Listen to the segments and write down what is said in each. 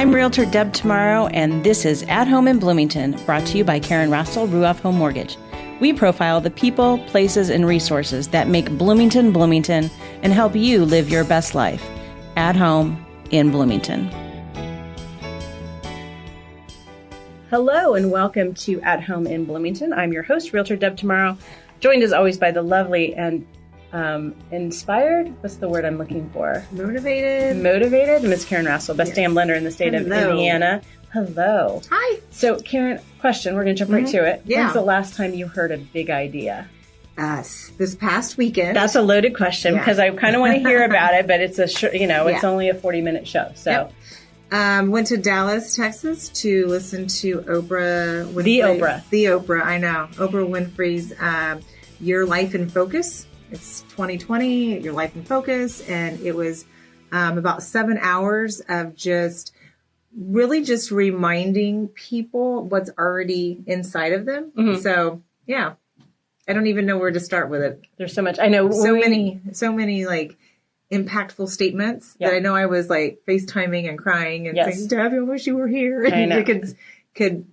I'm Realtor Deb Tomorrow, and this is At Home in Bloomington, brought to you by Karen Russell, Ruoff Home Mortgage. We profile the people, places, and resources that make Bloomington, Bloomington, and help you live your best life. At Home in Bloomington. Hello, and welcome to At Home in Bloomington. I'm your host, Realtor Deb Tomorrow, joined as always by the lovely and inspired, what's the word I'm looking for? Motivated, Miss Karen Russell, best damn lender in the state of Indiana. Hello. Hi. So, Karen, question, we're going to jump right to it. Yeah. When's the last time you heard a big idea? This past weekend. That's a loaded question because I kind of want to hear about it, but it's it's only a 40-minute show. So, went to Dallas, Texas to listen to Oprah Winfrey. The Oprah, I know. Oprah Winfrey's Your Life in Focus. It's 2020, Your Life in Focus. And it was about 7 hours of just reminding people what's already inside of them. Mm-hmm. So, yeah. I don't even know where to start with it. There's so much. I know. So many like impactful statements that I know I was like FaceTiming and crying and saying, Deb, I wish you were here. And you could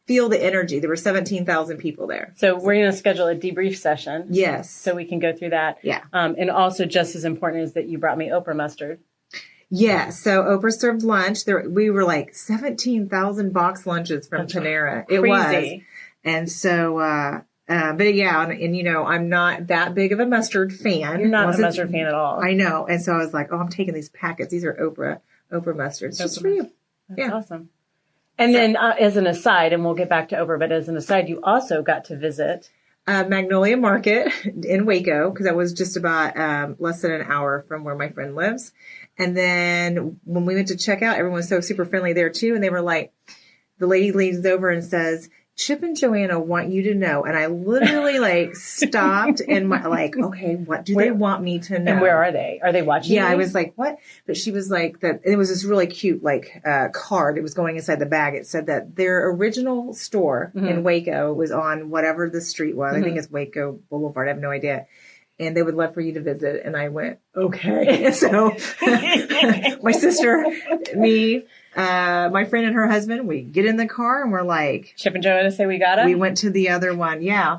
feel the energy. There were 17,000 people there. So we're going to schedule a debrief session. Yes. So we can go through that. Yeah. And also just as important is that you brought me Oprah mustard. Yeah. So Oprah served lunch. We were like 17,000 box lunches from Panera. It was. And so, but yeah, and you know, I'm not that big of a mustard fan. You're not a mustard fan at all. I know. And so I was like, I'm taking these packets. These are Oprah mustards. Just for you. That's awesome. And then as an aside, and we'll get back to Oprah, but as an aside, you also got to visit Magnolia Market in Waco, because I was just about less than an hour from where my friend lives. And then when we went to check out, everyone was so super friendly there too. And they were like, the lady leans over and says, Chip and Joanna want you to know. And I literally like stopped and okay, what do they want me to know? And where are they? Are they watching? Yeah, I was like, what? But she was like that. It was this really cute card. It was going inside the bag. It said that their original store in Waco was on whatever the street was. I think it's Waco Boulevard. I have no idea. And they would love for you to visit. And I went, okay. So my sister, me, my friend and her husband, we get in the car and we're like, Chip and Joanna say we got it? We went to the other one. Yeah.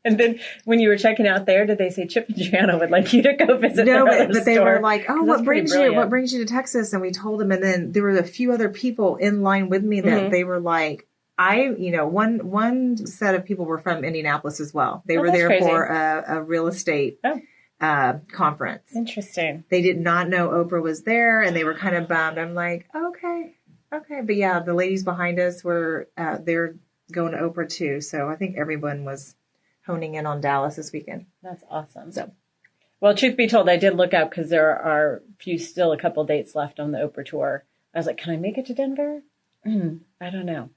And then when you were checking out there, did they say Chip and Joanna would like you to go visit their other but they store? were like, oh, what brings you to Texas? And we told them. And then there were a few other people in line with me that they were like, one set of people were from Indianapolis as well. They were there for a real estate conference. Interesting. They did not know Oprah was there, and they were kind of bummed. I'm like, okay. But yeah, the ladies behind us were they're going to Oprah too. So I think everyone was honing in on Dallas this weekend. That's awesome. So, well, truth be told, I did look up because there are still a couple dates left on the Oprah tour. I was like, can I make it to Denver? I don't know.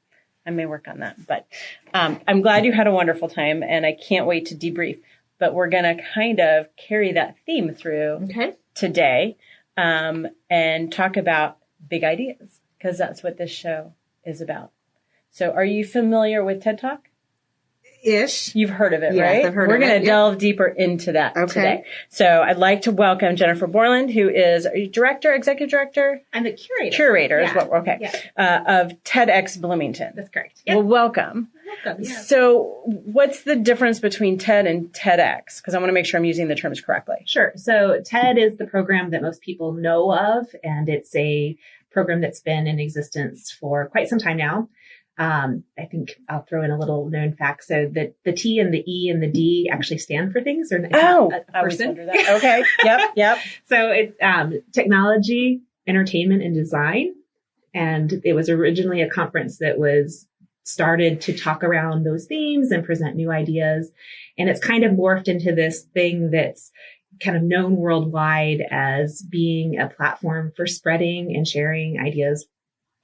I may work on that, but I'm glad you had a wonderful time, and I can't wait to debrief. But we're going to kind of carry that theme through today and talk about big ideas, because that's what this show is about. So are you familiar with TED Talk? Ish. You've heard of it, yes, right? I've heard We're of going to delve deeper into that today. So I'd like to welcome Jennifer Borland, who is executive director? I'm the curator. Curator is what of TedxBloomington. That's correct. Yep. Well, welcome. Welcome. Yeah. So what's the difference between TED and TEDx? Because I want to make sure I'm using the terms correctly. Sure. So TED is the program that most people know of, and it's a program that's been in existence for quite some time now. I think I'll throw in a little known fact. So the T and the E and the D actually stand for things. Or I was under that. Okay. Yep. So it's technology, entertainment, and design. And it was originally a conference that was started to talk around those themes and present new ideas. And it's kind of morphed into this thing that's kind of known worldwide as being a platform for spreading and sharing ideas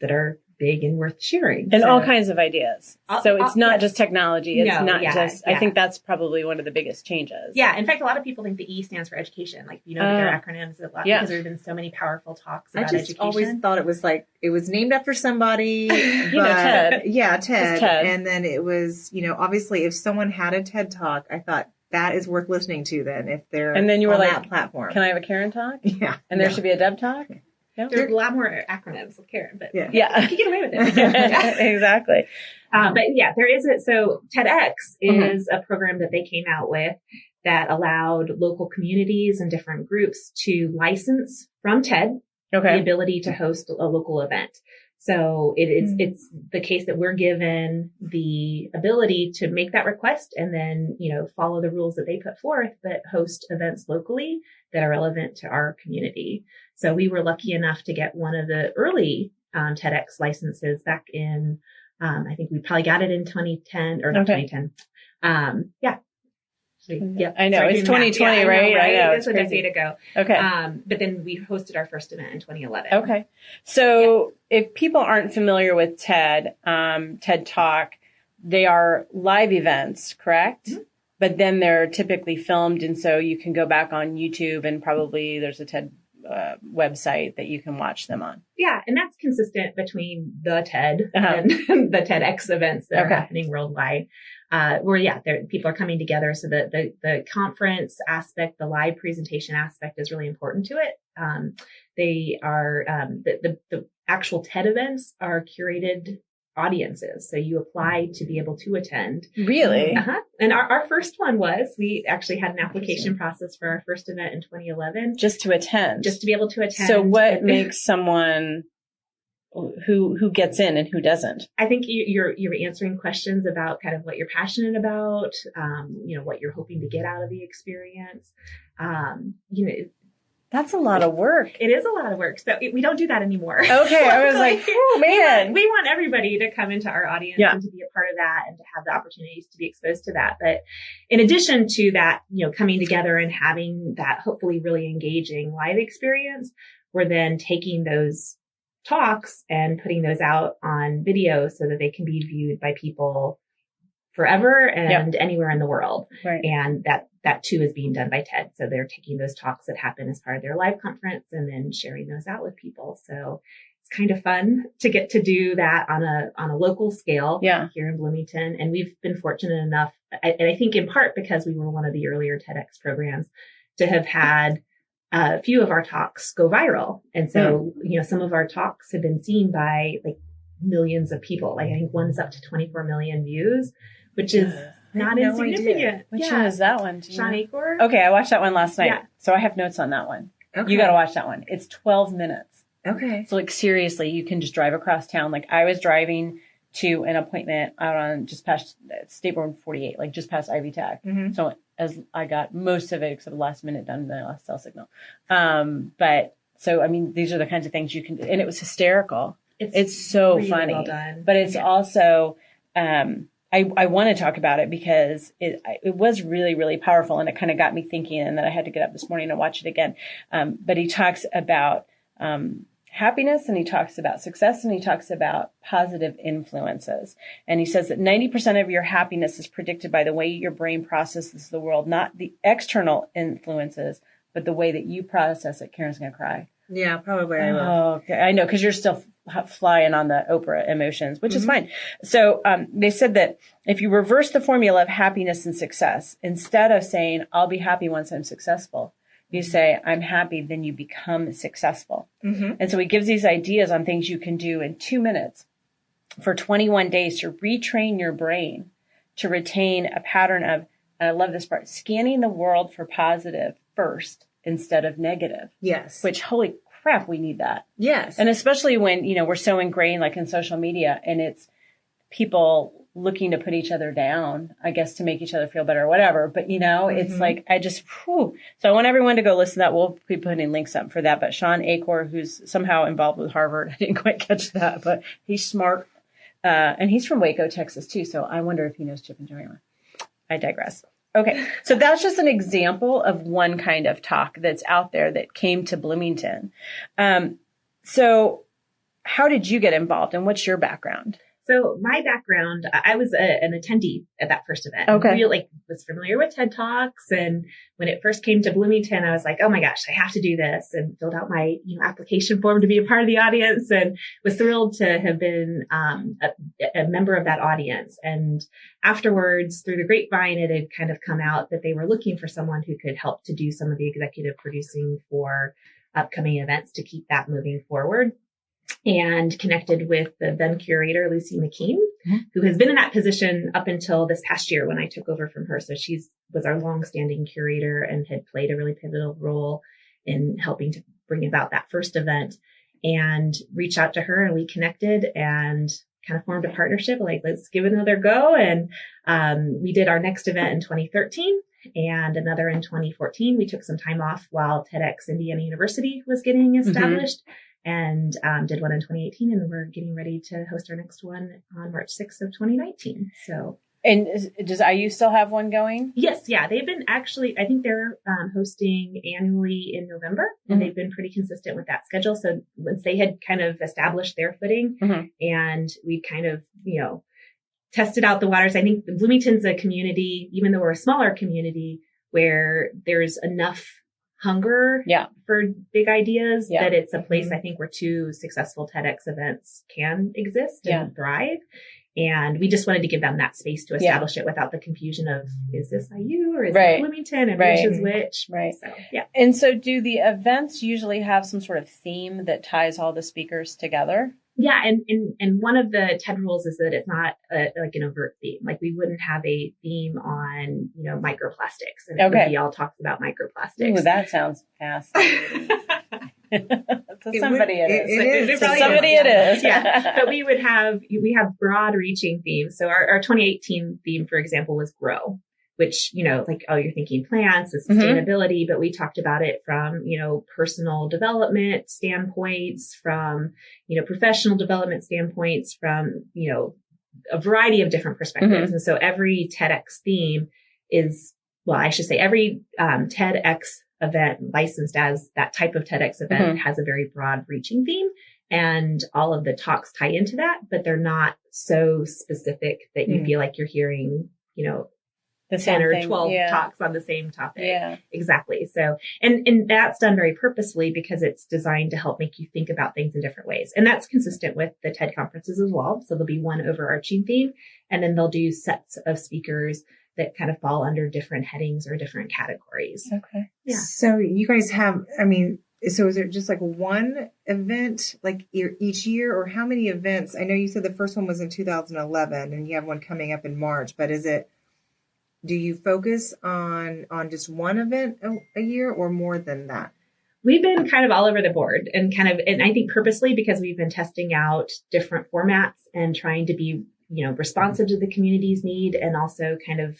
that are big and worth sharing. And all kinds of ideas. So it's not just technology. It's I think that's probably one of the biggest changes. Yeah. In fact, a lot of people think the E stands for education. Like, their acronyms a lot because there have been so many powerful talks about education. I always thought it was like, it was named after somebody. Ted. Yeah, Ted. And then it was, obviously if someone had a TED Talk, I thought that is worth listening to then if they're and then you were on like, that platform. Can I have a Karen Talk? Yeah. And there should be a Deb Talk? There's a lot more acronyms with Karen, but Yeah. you can get away with it. Exactly. But yeah, there is it. So TEDx is a program that they came out with that allowed local communities and different groups to license from TED the ability to host a local event. So it's the case that we're given the ability to make that request and then, follow the rules that they put forth, but host events locally that are relevant to our community. So we were lucky enough to get one of the early TEDx licenses back in, I think we probably got it in 2010 or not 2010. Yeah, I know it's 2020, right? I know it's a decade ago. Okay. But then we hosted our first event in 2011. Okay. So if people aren't familiar with TED Talk, they are live events, correct? Mm-hmm. But then they're typically filmed. And so you can go back on YouTube and probably there's a TED website that you can watch them on. Yeah. And that's consistent between the TED and the TEDx events that are happening worldwide. Where people are coming together. So the conference aspect, the live presentation aspect is really important to it. They are, the actual TED events are curated audiences. So you apply to be able to attend. Really? And our first one we actually had an application process for our first event in 2011. Just to attend. Just to be able to attend. So what makes someone who gets in and who doesn't? I think you're answering questions about kind of what you're passionate about, what you're hoping to get out of the experience. That's a lot of work. It is a lot of work. So we don't do that anymore. Okay. I was like, oh man. We want everybody to come into our audience and to be a part of that and to have the opportunities to be exposed to that. But in addition to that, coming together and having that hopefully really engaging live experience, we're then taking those talks and putting those out on video so that they can be viewed by people forever and anywhere in the world. Right. And that too is being done by TED. So they're taking those talks that happen as part of their live conference and then sharing those out with people. So it's kind of fun to get to do that on a local scale here in Bloomington. And we've been fortunate enough, and I think in part because we were one of the earlier TEDx programs, to have had a few of our talks go viral. And so, some of our talks have been seen by like millions of people. Like I think one's up to 24 million views, which is not insignificant. Which one is that one? Sean Acor. Okay. I watched that one last night. Yeah. So I have notes on that one. Okay. You got to watch that one. It's 12 minutes. Okay. So like seriously, you can just drive across town. Like I was driving to an appointment out on just past State Board 48, like just past Ivy Tech. Mm-hmm. So as I got most of it except the last minute done the last cell signal. But so, I mean, these are the kinds of things you can do. And it was hysterical. It's so really funny, well done. But it's also, I want to talk about it because it was really, really powerful. And it kind of got me thinking, and then I had to get up this morning and watch it again. But he talks about, happiness, and he talks about success, and he talks about positive influences. And he says that 90% of your happiness is predicted by the way your brain processes the world, not the external influences, but the way that you process it. Karen's going to cry. Yeah, probably I will. Oh, okay. I know, because you're still flying on the Oprah emotions, which is fine. So they said that if you reverse the formula of happiness and success, instead of saying, I'll be happy once I'm successful, you say, I'm happy, then you become successful. Mm-hmm. And so he gives these ideas on things you can do in 2 minutes for 21 days to retrain your brain to retain a pattern of, and I love this part, scanning the world for positive first instead of negative. Yes. Which, holy crap, we need that. Yes. And especially when, we're so ingrained, like in social media, and it's people looking to put each other down, I guess, to make each other feel better or whatever. But, it's like, So I want everyone to go listen to that. We'll be putting links up for that. But Sean Acor, who's somehow involved with Harvard, I didn't quite catch that, but he's smart. And he's from Waco, Texas, too. So I wonder if he knows Chip and Joanna. I digress. Okay. So that's just an example of one kind of talk that's out there that came to Bloomington. So how did you get involved, and what's your background? So my background, I was an attendee at that first event. Okay. I really was familiar with TED Talks. And when it first came to Bloomington, I was like, oh my gosh, I have to do this, and filled out my application form to be a part of the audience, and was thrilled to have been a member of that audience. And afterwards, through the grapevine, it had kind of come out that they were looking for someone who could help to do some of the executive producing for upcoming events to keep that moving forward. And connected with the then curator, Lucy McKean, who has been in that position up until this past year when I took over from her. So she was our longstanding curator and had played a really pivotal role in helping to bring about that first event, and reached out to her, and we connected and kind of formed a partnership, like, let's give it another go. And we did our next event in 2013 and another in 2014. We took some time off while TEDx Indiana University was getting established. And did one in 2018, and we're getting ready to host our next one on March 6th of 2019. So, and does IU still have one going? Yes, yeah, they've been actually. I think they're hosting annually in November, and they've been pretty consistent with that schedule. So once they had kind of established their footing, and we kind of tested out the waters. I think Bloomington's a community, even though we're a smaller community, where there's enough hunger for big ideas that it's a place I think where two successful TEDx events can exist and thrive. And we just wanted to give them that space to establish it without the confusion of, is this IU or is it Bloomington, and which is which? Right. So, yeah. And so do the events usually have some sort of theme that ties all the speakers together? Yeah. And one of the TED rules is that it's not like an overt theme. Like, we wouldn't have a theme on, microplastics, and it would be all talks about microplastics. Ooh, that sounds fascinating. To somebody it is. To somebody it is. Yeah. But we have broad reaching themes. So our 2018 theme, for example, was grow, which, like, oh, you're thinking plants and sustainability, but we talked about it from, personal development standpoints, from, professional development standpoints, from, a variety of different perspectives. And so every TEDx theme is, well, I should say every TEDx event licensed as that type of TEDx event has a very broad reaching theme, and all of the talks tie into that, but they're not so specific that you feel like you're hearing, the 10 or 12 talks on the same topic. Yeah, exactly. So, and that's done very purposefully because it's designed to help make you think about things in different ways. And that's consistent with the TED conferences as well. So there'll be one overarching theme, and then they'll do sets of speakers that kind of fall under different headings or different categories. Okay. Yeah. So you guys have, so is it just like one event like each year, or how many events? I know you said the first one was in 2011 and you have one coming up in March, but do you focus on just one event a year or more than that? We've been kind of all over the board, and I think purposely, because we've been testing out different formats and trying to be, responsive to the community's need, and also kind of,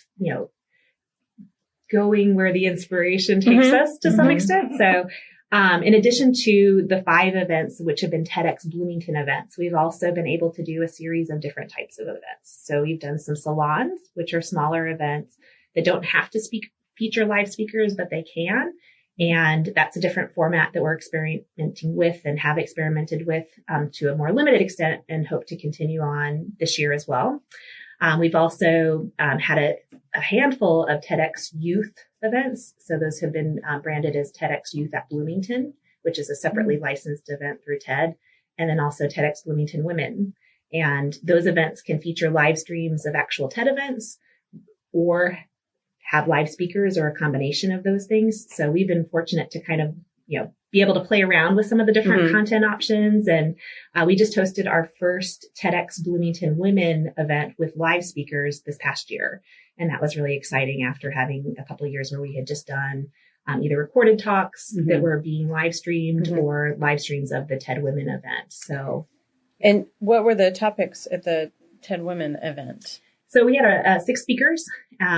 going where the inspiration takes us to some extent. So, in addition to the 5 events, which have been TedxBloomington events, we've also been able to do a series of different types of events. So we've done some salons, which are smaller events that don't have to feature live speakers, but they can. And that's a different format that we're experimenting with and have experimented with to a more limited extent, and hope to continue on this year as well. We've also had a handful of TEDx Youth events. So those have been branded as TEDx Youth at Bloomington, which is a separately licensed event through TED, and then also TEDx Bloomington Women. And those events can feature live streams of actual TED events, or have live speakers, or a combination of those things. So we've been fortunate to kind of, be able to play around with some of the different content options. And we just hosted our first TEDx Bloomington Women event with live speakers this past year. And that was really exciting after having a couple of years where we had just done either recorded talks that were being live streamed or live streams of the TED Women event. So, and what were the topics at the TED Women event? So we had 6 speakers.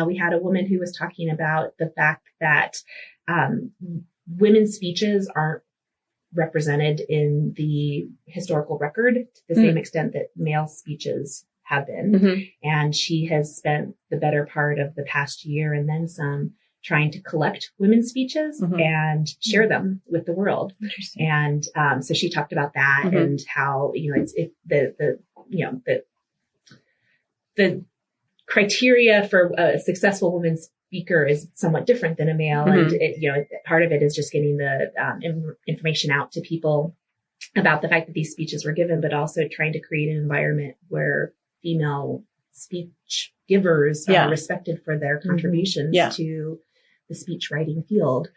We had a woman who was talking about the fact that women's speeches aren't represented in the historical record to the same extent that male speeches have been. And she has spent the better part of the past year and then some trying to collect women's speeches and share them with the world. And so she talked about that and how, the criteria for a successful woman speaker is somewhat different than a male. And part of it is just getting the information out to people about the fact that these speeches were given, but also trying to create an environment where female speech givers are respected for their contributions to the speech writing field.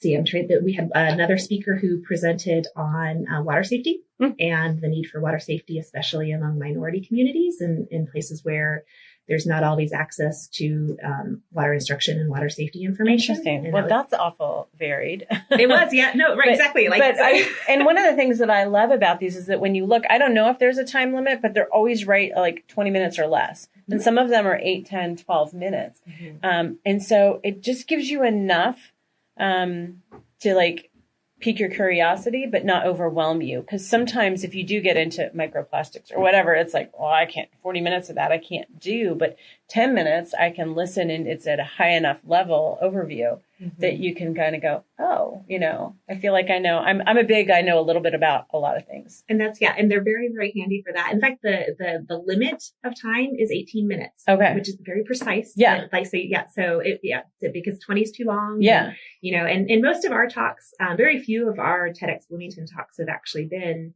see, we had another speaker who presented on water safety and the need for water safety, especially among minority communities and in places where there's not always access to water instruction and water safety information. Interesting. Well, that's awful varied. It was, yeah. No, right, exactly. And one of the things that I love about these is that when you look, I don't know if there's a time limit, but they're always right like 20 minutes or less. Mm-hmm. And some of them are 8, 10, 12 minutes. Mm-hmm. And so it just gives you enough to like pique your curiosity, but not overwhelm you. Because sometimes if you do get into microplastics or whatever, it's like, well, I can't, 40 minutes of that I can't do, but 10 minutes I can listen and it's at a high enough level overview that you can kind of go, oh, I feel like I know. I know a little bit about a lot of things. And and they're very, very handy for that. In fact, the limit of time is 18 minutes. Okay. Which is very precise. Yeah. So because 20 is too long. Yeah. And most of our talks, very few of our TEDx Bloomington talks have actually been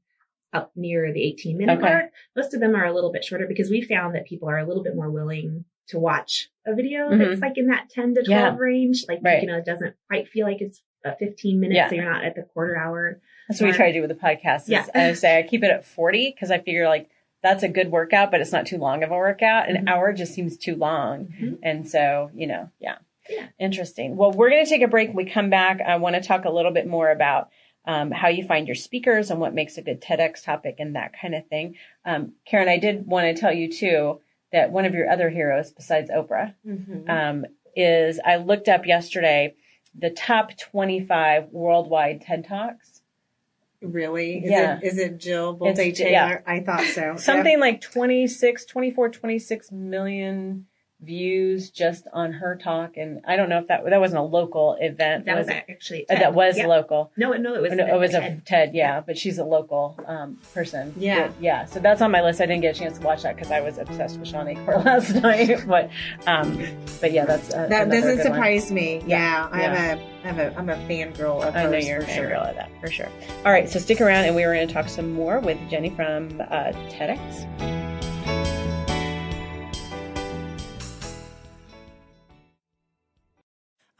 up near the 18-minute mark. Most of them are a little bit shorter because we found that people are a little bit more willing to watch a video that's like in that 10 to 12 range. Like, it doesn't quite feel like it's 15 minutes. So you're not at the quarter hour. That's what we try to do with the podcast. I say I keep it at 40 because I figure like that's a good workout, but it's not too long of a workout. An hour just seems too long. And so, interesting. Well, we're going to take a break. When we come back, I want to talk a little bit more about how you find your speakers and what makes a good TEDx topic and that kind of thing. Karen, I did want to tell you too that one of your other heroes besides Oprah is I looked up yesterday the top 25 worldwide TED Talks. Really? Is Is it Jill Bolte Taylor? I thought so. Something like 26 million views just on her talk. And I don't know if that wasn't a local event. That was actually TED. That was local. No, it was it was a TED, but she's a local person. Yeah. So that's on my list. I didn't get a chance to watch that because I was obsessed with Sean Acor last night. But yeah, that doesn't surprise me. I'm a fangirl of hers. I know you're a fangirl of that for sure. All right, so stick around and we're going to talk some more with Jenny from TEDx.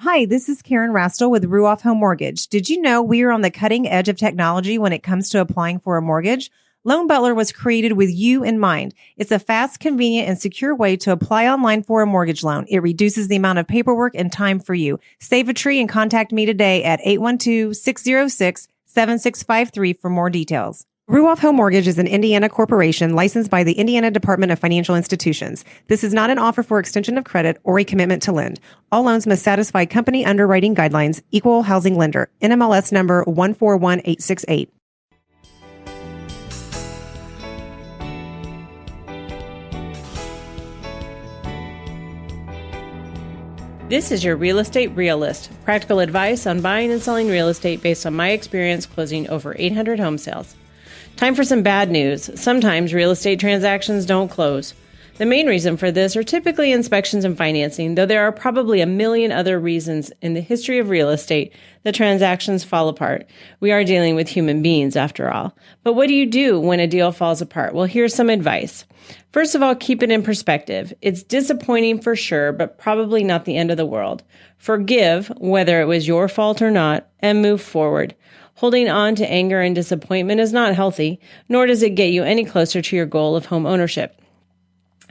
Hi, this is Karen Rastel with Ruoff Home Mortgage. Did you know we are on the cutting edge of technology when it comes to applying for a mortgage? Loan Butler was created with you in mind. It's a fast, convenient, and secure way to apply online for a mortgage loan. It reduces the amount of paperwork and time for you. Save a tree and contact me today at 812-606-7653 for more details. Ruoff Home Mortgage is an Indiana corporation licensed by the Indiana Department of Financial Institutions. This is not an offer for extension of credit or a commitment to lend. All loans must satisfy company underwriting guidelines, equal housing lender, NMLS number 141868. This is your Real Estate Realist, practical advice on buying and selling real estate based on my experience closing over 800 home sales. Time for some bad news. Sometimes real estate transactions don't close. The main reason for this are typically inspections and financing, though there are probably a million other reasons in the history of real estate that transactions fall apart. We are dealing with human beings after all. But what do you do when a deal falls apart? Well, here's some advice. First of all, keep it in perspective. It's disappointing for sure, but probably not the end of the world. Forgive, whether it was your fault or not, and move forward. Holding on to anger and disappointment is not healthy, nor does it get you any closer to your goal of home ownership.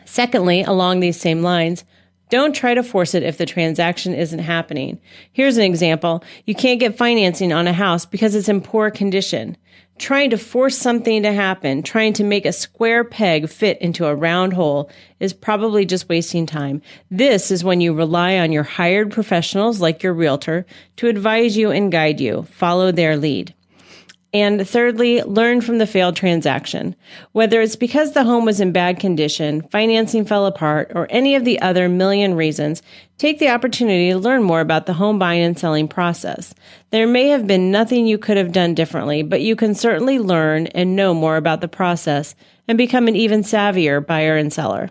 Secondly, along these same lines, don't try to force it if the transaction isn't happening. Here's an example. You can't get financing on a house because it's in poor condition. Trying to force something to happen, trying to make a square peg fit into a round hole, is probably just wasting time. This is when you rely on your hired professionals like your realtor to advise you and guide you. Follow their lead. And thirdly, learn from the failed transaction. Whether it's because the home was in bad condition, financing fell apart, or any of the other million reasons, take the opportunity to learn more about the home buying and selling process. There may have been nothing you could have done differently, but you can certainly learn and know more about the process and become an even savvier buyer and seller.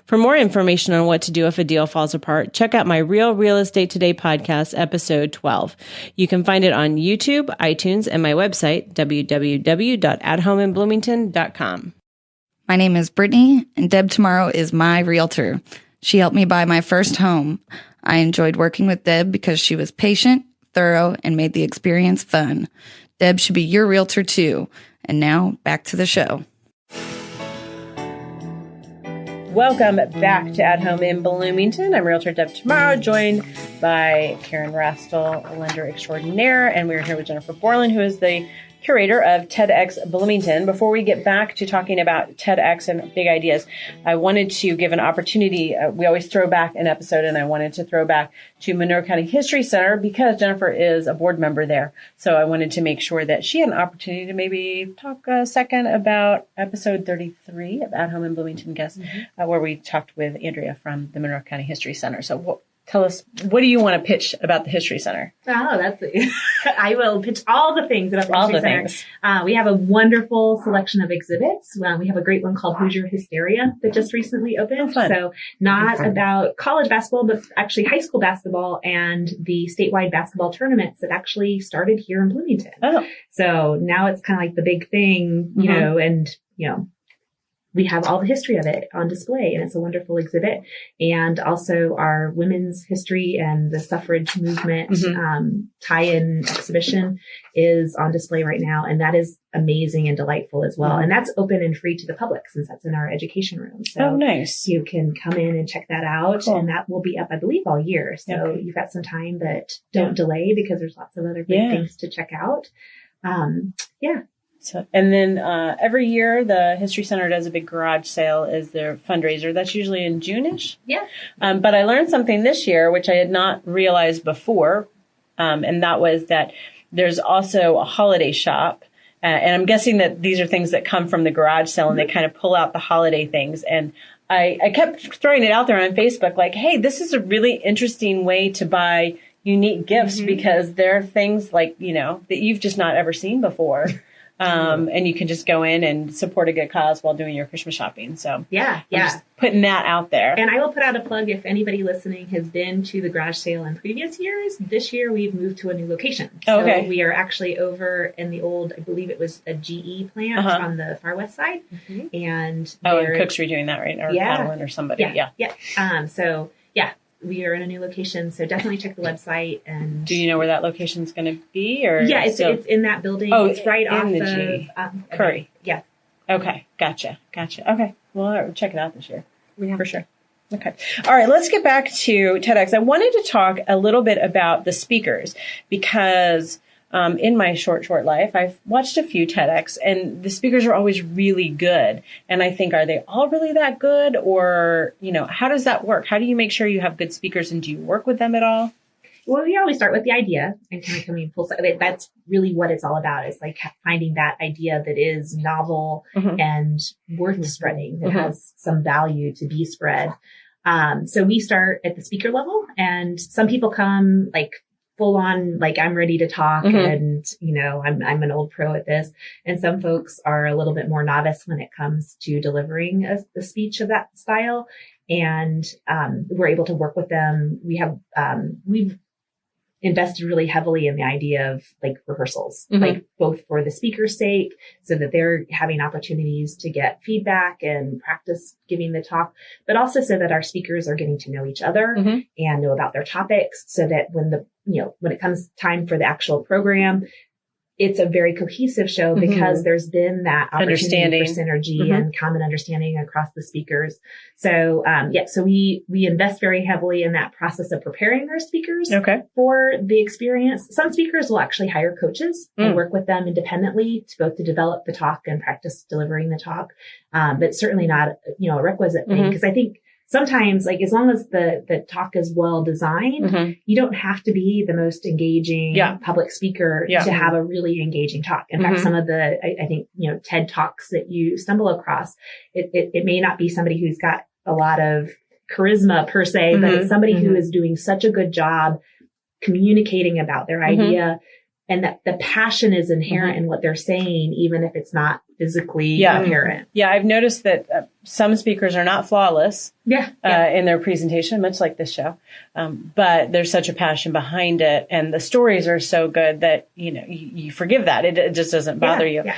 For more information on what to do if a deal falls apart, check out my Real Estate Today podcast, episode 12. You can find it on YouTube, iTunes, and my website, www.athomeinbloomington.com. My name is Brittany, and Deb Tomorrow is my realtor. She helped me buy my first home. I enjoyed working with Deb because she was patient, thorough, and made the experience fun. Deb should be your realtor too. And now back to the show. Welcome back to At Home in Bloomington. I'm Realtor Deb Tomorrow, joined by Karen Rastel, lender extraordinaire, and we're here with Jennifer Borland, who is the curator of TedxBloomington. Before we get back to talking about TEDx and big ideas, I wanted to give an opportunity. We always throw back an episode, and I wanted to throw back to Monroe County History Center because Jennifer is a board member there. So I wanted to make sure that she had an opportunity to maybe talk a second about episode 33 of At Home in Bloomington Guests, where we talked with Andrea from the Monroe County History Center. So tell us, what do you want to pitch about the History Center? Oh, I will pitch all the things about the History Center. We have a wonderful selection of exhibits. We have a great one called Hoosier Hysteria that just recently opened. So not about college basketball, but actually high school basketball and the statewide basketball tournaments that actually started here in Bloomington. Oh. So now it's kind of like the big thing, you know, and, you know, we have all the history of it on display, and it's a wonderful exhibit. And also our women's history and the suffrage movement tie-in exhibition is on display right now. And that is amazing and delightful as well. And that's open and free to the public since that's in our education room. So nice. You can come in and check that out. Cool. And that will be up, I believe, all year. So you've got some time, but don't delay because there's lots of other great things to check out. So, and then every year the History Center does a big garage sale as their fundraiser. That's usually in June-ish. Yeah. But I learned something this year, which I had not realized before, and that was that there's also a holiday shop. And I'm guessing that these are things that come from the garage sale, and they kind of pull out the holiday things. And I kept throwing it out there on Facebook like, hey, this is a really interesting way to buy unique gifts because there are things like, you know, that you've just not ever seen before. And you can just go in and support a good cause while doing your Christmas shopping. So I'm just putting that out there. And I will put out a plug if anybody listening has been to the garage sale in previous years. This year we've moved to a new location. So we are actually over in the old, I believe it was a GE plant on the far west side. And Cook's redoing that, right? Or Madeline or somebody. We are in a new location, so definitely check the website. And do you know where that location is going to be? Or it's in that building. Oh, it's right off the Curry. Yeah. Okay, gotcha. Okay, well, check it out this year for sure. Okay, all right. Let's get back to TEDx. I wanted to talk a little bit about the speakers because in my short life, I've watched a few TEDx, and the speakers are always really good. And I think, are they all really that good? Or, you know, how does that work? How do you make sure you have good speakers, and do you work with them at all? Well, we always start with the idea and kind of coming full circle. That's really what it's all about, is like finding that idea that is novel and worth spreading, that has some value to be spread. So we start at the speaker level, and some people come like full on, like I'm ready to talk and, you know, I'm an old pro at this. And some folks are a little bit more novice when it comes to delivering a speech of that style. And, we're able to work with them. We've invested really heavily in the idea of like rehearsals, like both for the speaker's sake, so that they're having opportunities to get feedback and practice giving the talk, but also so that our speakers are getting to know each other and know about their topics, so that when it comes time for the actual program, it's a very cohesive show because there's been that opportunity for synergy and common understanding across the speakers. So, so we invest very heavily in that process of preparing our speakers for the experience. Some speakers will actually hire coaches and work with them independently to develop the talk and practice delivering the talk. But certainly not, a requisite thing, because I think sometimes, like, as long as the talk is well designed, you don't have to be the most engaging public speaker to have a really engaging talk. In fact, some of I think, TED Talks that you stumble across, it may not be somebody who's got a lot of charisma per se, but it's somebody who is doing such a good job communicating about their idea and that the passion is inherent in what they're saying, even if it's not physically apparent. Yeah. I've noticed that some speakers are not flawless in their presentation, much like this show. But there's such a passion behind it. And the stories are so good that, you forgive that. It just doesn't bother you. Yeah.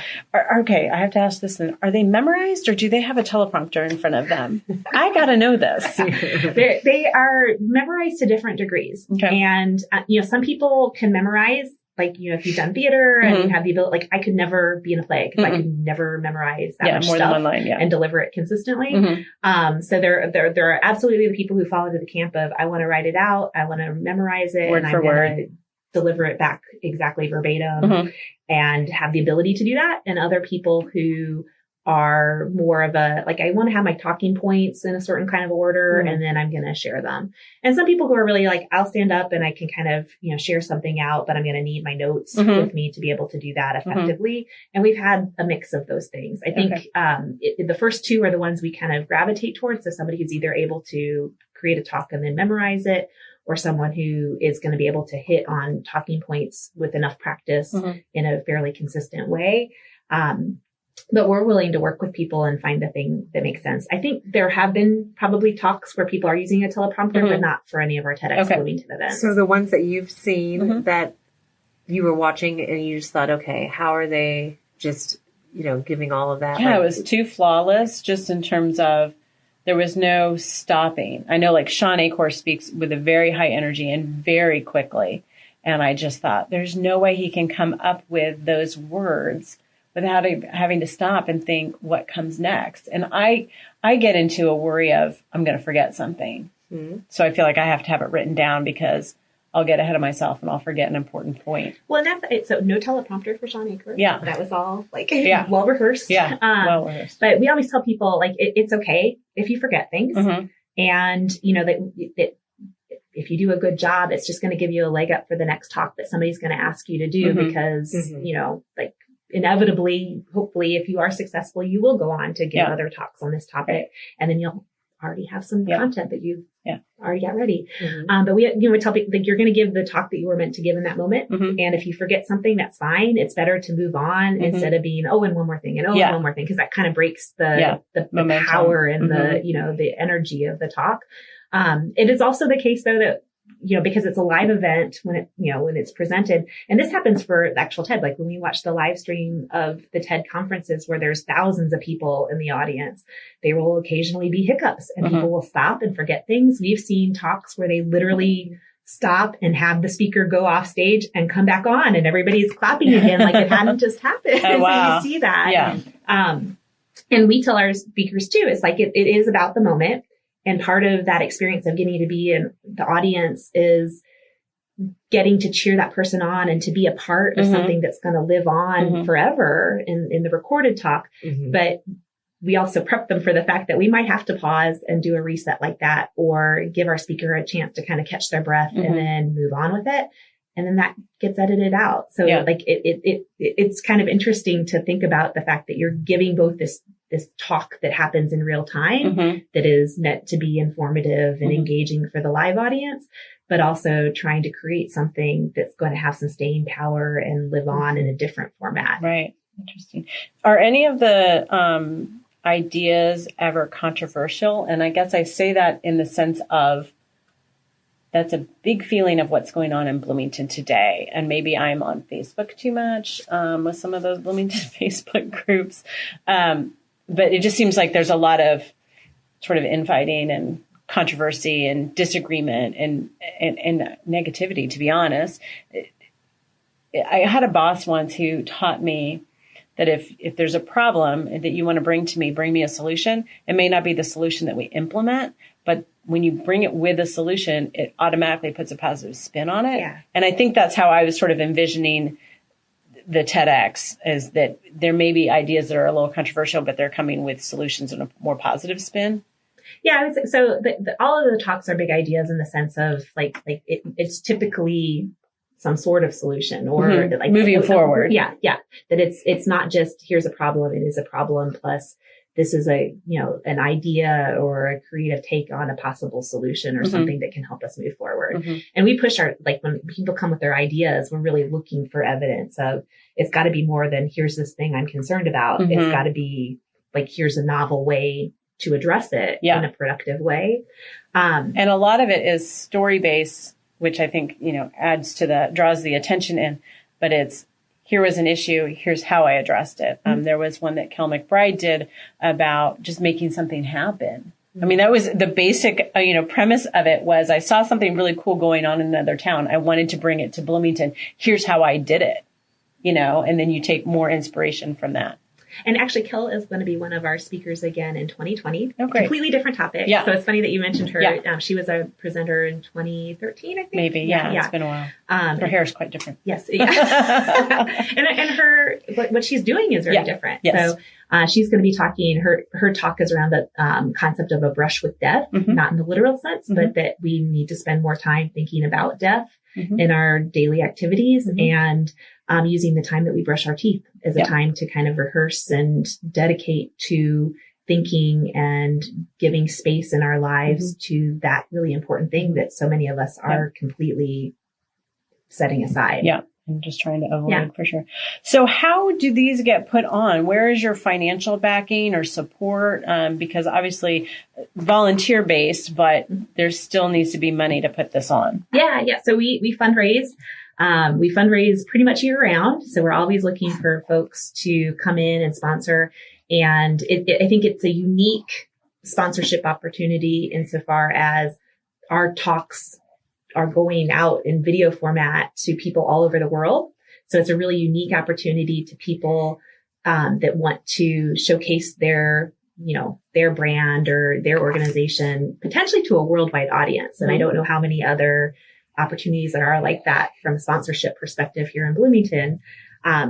Okay. I have to ask this then. Are they memorized or do they have a teleprompter in front of them? I got to know this. They are memorized to different degrees. Okay. And, some people can memorize. Like, if you've done theater and you have the ability, like I could never be in a play because I could never memorize that much more stuff than one line, and deliver it consistently. So there are absolutely the people who fall into the camp of, I want to write it out. I want to memorize it. Word and for I'm word. going to deliver it back exactly verbatim and have the ability to do that. And other people who are more of I want to have my talking points in a certain kind of order and then I'm going to share them. And some people who are really like, I'll stand up and I can kind of, share something out, but I'm going to need my notes with me to be able to do that effectively. And we've had a mix of those things. I think, the first two are the ones we kind of gravitate towards. So somebody who's either able to create a talk and then memorize it, or someone who is going to be able to hit on talking points with enough practice in a fairly consistent way. But we're willing to work with people and find the thing that makes sense. I think there have been probably talks where people are using a teleprompter, but not for any of our TedxBloomington events. So the ones that you've seen that you were watching and you just thought, okay, how are they just, giving all of that? Yeah, it was too flawless just in terms of there was no stopping. I know like Sean Acor speaks with a very high energy and very quickly. And I just thought there's no way he can come up with those words without having to stop and think what comes next. And I get into a worry of I'm going to forget something. So I feel like I have to have it written down because I'll get ahead of myself and I'll forget an important point. Well, and that's it. So no teleprompter for Sean Acor. Yeah. That was all well rehearsed. Yeah. Well rehearsed. But we always tell people it's okay if you forget things. And that if you do a good job, it's just going to give you a leg up for the next talk that somebody's going to ask you to do because, inevitably, hopefully, if you are successful, you will go on to give other talks on this topic, and then you'll already have some content that you've already got ready. But we tell people you're going to give the talk that you were meant to give in that moment, and if you forget something, that's fine. It's better to move on instead of being and one more thing and and one more thing, because that kind of breaks the power and the energy of the talk. It is also the case though that because it's a live event when it's presented, and this happens for the actual TED, like when we watch the live stream of the TED conferences where there's thousands of people in the audience, there will occasionally be hiccups and people will stop and forget things. We've seen talks where they literally stop and have the speaker go off stage and come back on and everybody's clapping again like it hadn't just happened. Oh, wow. So you see that. Yeah. And we tell our speakers too, it's like it is about the moment. And part of that experience of getting to be in the audience is getting to cheer that person on and to be a part of something that's going to live on forever in the recorded talk. But we also prep them for the fact that we might have to pause and do a reset like that, or give our speaker a chance to kind of catch their breath and then move on with it. And then that gets edited out. So it's kind of interesting to think about the fact that you're giving both this talk that happens in real time that is meant to be informative and engaging for the live audience, but also trying to create something that's going to have some staying power and live on in a different format. Right. Interesting. Are any of the ideas ever controversial? And I guess I say that in the sense of that's a big feeling of what's going on in Bloomington today. And maybe I'm on Facebook too much with some of those Bloomington Facebook groups. But it just seems like there's a lot of sort of infighting and controversy and disagreement and negativity, to be honest. I had a boss once who taught me that if there's a problem that you want to bring to me, bring me a solution. It may not be the solution that we implement, but when you bring it with a solution, it automatically puts a positive spin on it. Yeah. And I think that's how I was sort of envisioning the TEDx, is that there may be ideas that are a little controversial, but they're coming with solutions and a more positive spin. Yeah, I would say, so all of the talks are big ideas in the sense of it's typically some sort of solution or moving forward. Yeah. That it's not just here's a problem. It is a problem plus this is an idea or a creative take on a possible solution or something that can help us move forward. And we push when people come with their ideas, we're really looking for evidence of, it's got to be more than here's this thing I'm concerned about. It's got to be like, here's a novel way to address it in a productive way. And a lot of it is story-based, which I think, draws the attention in, but it's, here was an issue. Here's how I addressed it. There was one that Kel McBride did about just making something happen. I mean, that was the basic, premise of it was, I saw something really cool going on in another town. I wanted to bring it to Bloomington. Here's how I did it, and then you take more inspiration from that. And actually, Kel is going to be one of our speakers again in 2020. Oh, great. Completely different topic. Yeah. So it's funny that you mentioned her. Yeah. She was a presenter in 2013, I think. Maybe. Yeah. It's been a while. Her hair is quite different. Yes. Yeah. and her, what she's doing is very different. Yes. So she's going to be talking, her talk is around the concept of a brush with death, not in the literal sense, but that we need to spend more time thinking about death in our daily activities and using the time that we brush our teeth as a time to kind of rehearse and dedicate to thinking and giving space in our lives to that really important thing that so many of us are completely setting aside. Yeah. I'm just trying to avoid for sure. So how do these get put on? Where is your financial backing or support? Because obviously volunteer based, but there still needs to be money to put this on. Yeah. So we fundraise. We fundraise pretty much year round. So we're always looking for folks to come in and sponsor. And I think it's a unique sponsorship opportunity insofar as our talks are going out in video format to people all over the world. So it's a really unique opportunity to people that want to showcase their brand or their organization potentially to a worldwide audience. And I don't know how many other opportunities there are like that from a sponsorship perspective here in Bloomington.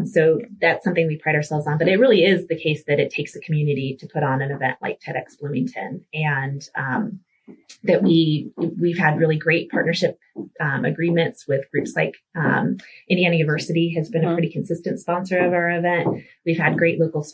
So that's something we pride ourselves on, but it really is the case that it takes a community to put on an event like TEDx Bloomington. And, that we've had really great partnership agreements with groups like Indiana University has been a pretty consistent sponsor of our event. We've had great local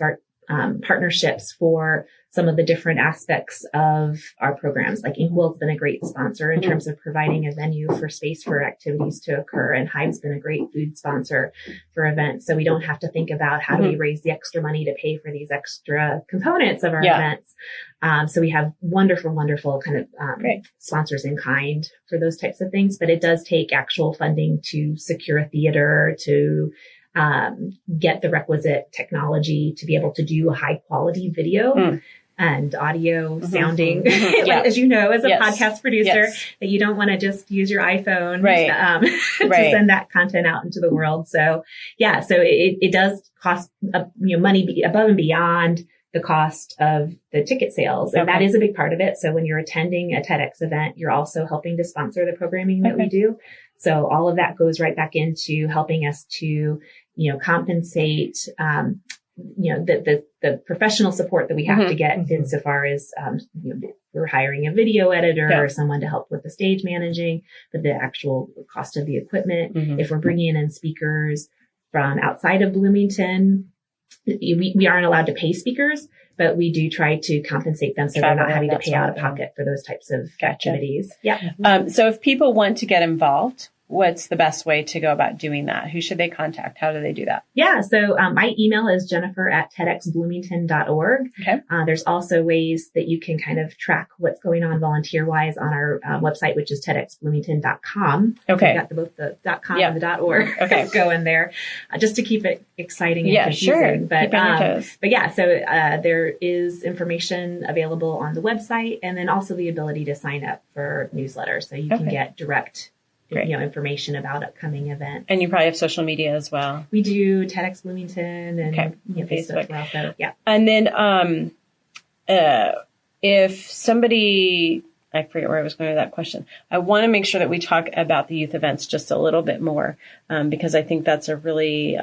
partnerships for some of the different aspects of our programs. Like Inkwell's been a great sponsor in terms of providing a venue for space for activities to occur. And Hive's been a great food sponsor for events. So we don't have to think about how do we raise the extra money to pay for these extra components of our events. So we have wonderful kind of sponsors in kind for those types of things. But it does take actual funding to secure a theater, to get the requisite technology to be able to do a high quality video and audio sounding, as you know, as a podcast producer, that you don't want to just use your iPhone to send that content out into the world. So so it does cost money above and beyond the cost of the ticket sales. And that is a big part of it. So when you're attending a TEDx event, you're also helping to sponsor the programming that we do. So all of that goes right back into helping us to, compensate, the professional support that we have to get insofar as, we're hiring a video editor or someone to help with the stage managing, but the actual cost of the equipment. If we're bringing in speakers from outside of Bloomington, we aren't allowed to pay speakers, but we do try to compensate them so they're not having to pay out of pocket for those types of activities. Yeah. So if people want to get involved, what's the best way to go about doing that? Who should they contact? How do they do that? Yeah. So my email is jennifer@TEDxBloomington.org. Okay. There's also ways that you can kind of track what's going on volunteer-wise on our website, which is TEDxBloomington.com. Okay. So we've got both the .com and the .org going there, just to keep it exciting and confusing. Sure. But so there is information available on the website, and then also the ability to sign up for newsletters, so you can get direct information about upcoming events. And you probably have social media as well. We do TEDx Bloomington and Facebook as well. So And then if somebody, I forget where I was going with that question. I want to make sure that we talk about the youth events just a little bit more, because I think that's a really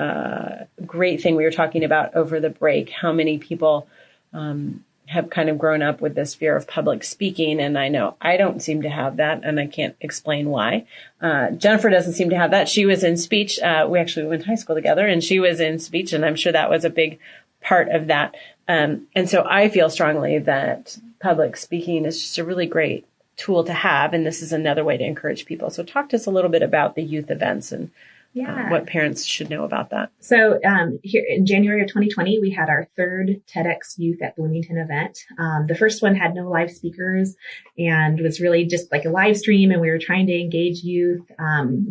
great thing we were talking about over the break, how many people have kind of grown up with this fear of public speaking. And I know I don't seem to have that, and I can't explain why. Jennifer doesn't seem to have that. She was in speech. We actually went to high school together, and she was in speech, and I'm sure that was a big part of that. And so I feel strongly that public speaking is just a really great tool to have. And this is another way to encourage people. So talk to us a little bit about the youth events and what parents should know about that. So here in January of 2020, we had our third TEDx Youth at Bloomington event. The first one had no live speakers and was really just like a live stream, and we were trying to engage youth.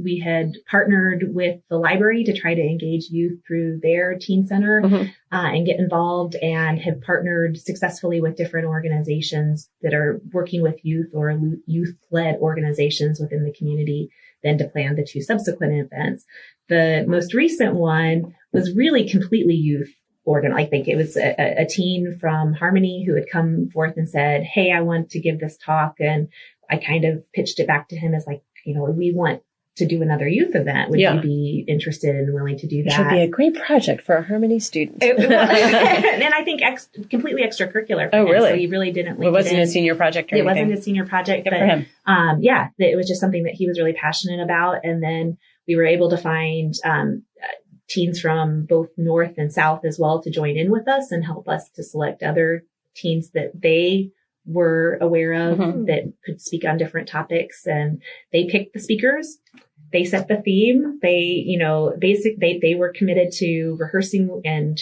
We had partnered with the library to try to engage youth through their teen center and get involved, and have partnered successfully with different organizations that are working with youth or youth-led organizations within the community then to plan the two subsequent events. The most recent one was really completely youth organized. I think it was a teen from Harmony who had come forth and said, hey, I want to give this talk. And I kind of pitched it back to him as like, we want to do another youth event. Would you be interested and willing to do that? It should be a great project for a Harmony student. And I think completely extracurricular. Oh, really? So he really didn't. It wasn't a senior project or anything? It wasn't a senior project. Good for him. It was just something that he was really passionate about. And then we were able to find teens from both North and South as well to join in with us and help us to select other teens that they were aware of that could speak on different topics. And they picked the speakers. They set the theme. They, they were committed to rehearsing and,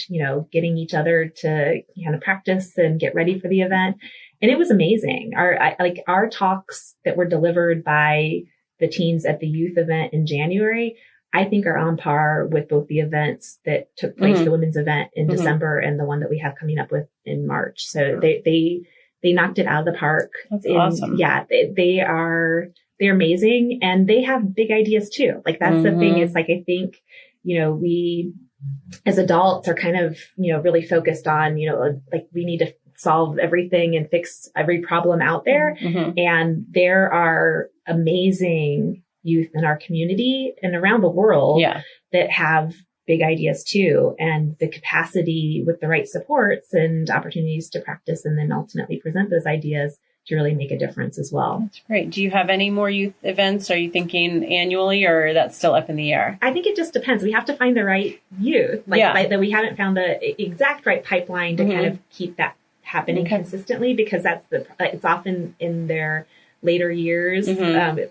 getting each other to kind of practice and get ready for the event. And it was amazing. Our talks that were delivered by the teens at the youth event in January, I think are on par with both the events that took place, the women's event in December and the one that we have coming up with in March. So they knocked it out of the park. That's awesome. Yeah, they're amazing, and they have big ideas too. Like that's the thing is like, I think, we as adults are kind of, really focused on, like we need to solve everything and fix every problem out there. And there are amazing youth in our community and around the world that have big ideas too. And the capacity with the right supports and opportunities to practice and then ultimately present those ideas to really make a difference as well. That's great. Do you have any more youth events? Are you thinking annually, or that's still up in the air? I think it just depends. We have to find the right youth. That we haven't found the exact right pipeline to kind of keep that happening consistently, because it's often in their later years,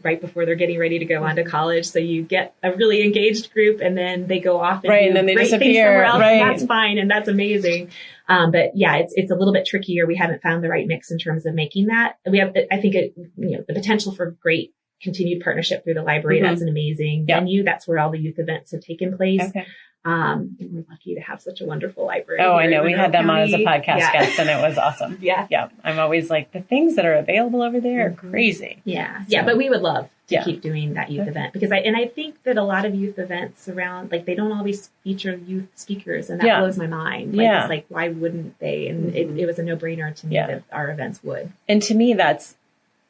right before they're getting ready to go on to college. So you get a really engaged group and then they go off and do and then they great disappear. things somewhere else. And that's fine. And that's amazing. But yeah, it's a little bit trickier. We haven't found the right mix in terms of making that. We have, I think, the potential for great continued partnership through the library. That's an amazing venue. That's where all the youth events have taken place. Okay. And we're lucky to have such a wonderful library. Oh, I know. We had them on as a podcast guest, and it was awesome. Yeah. I'm always like, the things that are available over there are crazy. Yeah. But we would love to keep doing that youth event, because I think that a lot of youth events around, like, they don't always feature youth speakers, and that blows my mind. It's like, why wouldn't they? And it was a no-brainer to me that our events would. And to me,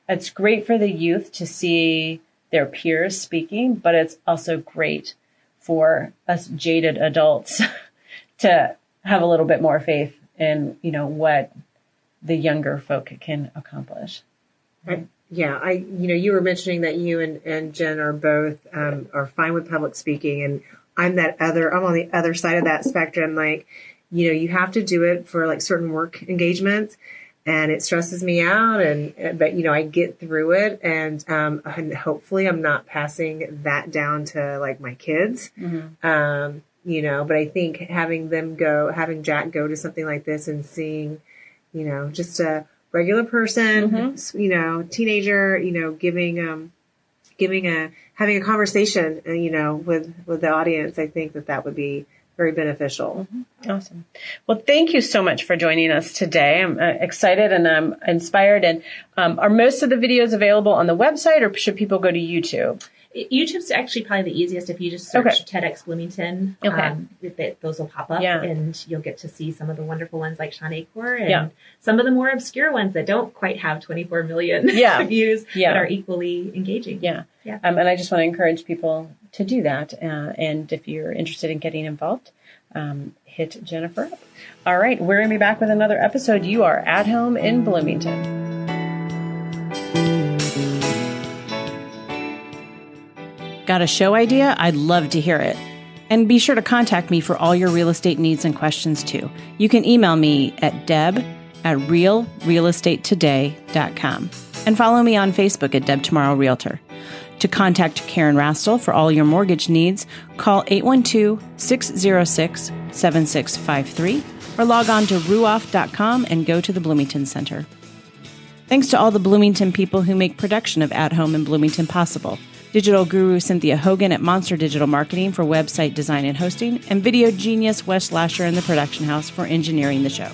it's great for the youth to see their peers speaking, but it's also great for us jaded adults to have a little bit more faith in, what the younger folk can accomplish. You were mentioning that you and Jen are both, are fine with public speaking, and I'm on the other side of that spectrum. Like, you have to do it for like certain work engagements, and it stresses me out, but I get through it, and hopefully I'm not passing that down to like my kids. But I think having Jack go to something like this and seeing, just a regular person, teenager, having a conversation, with the audience, I think that would be very beneficial. Awesome. Well, thank you so much for joining us today. I'm excited and I'm inspired. And are most of the videos available on the website, or should people go to YouTube? YouTube's actually probably the easiest. If you just search TedxBloomington, those will pop up, and you'll get to see some of the wonderful ones like Sean Acor, and some of the more obscure ones that don't quite have 24 million views, but are equally engaging. And I just want to encourage people to do that. And if you're interested in getting involved, hit Jennifer up. All right. We're going to be back with another episode. You are at home in Bloomington. Got a show idea? I'd love to hear it. And be sure to contact me for all your real estate needs and questions too. You can email me at deb@realrealestatetoday.com and follow me on Facebook at Deb Tomorrow Realtor. To contact Karen Rastel for all your mortgage needs, call 812-606-7653 or log on to ruoff.com and go to the Bloomington Center. Thanks to all the Bloomington people who make production of At Home in Bloomington possible. Digital guru Cynthia Hogan at Monster Digital Marketing for website design and hosting, and video genius Wes Lasher in the production house for engineering the show.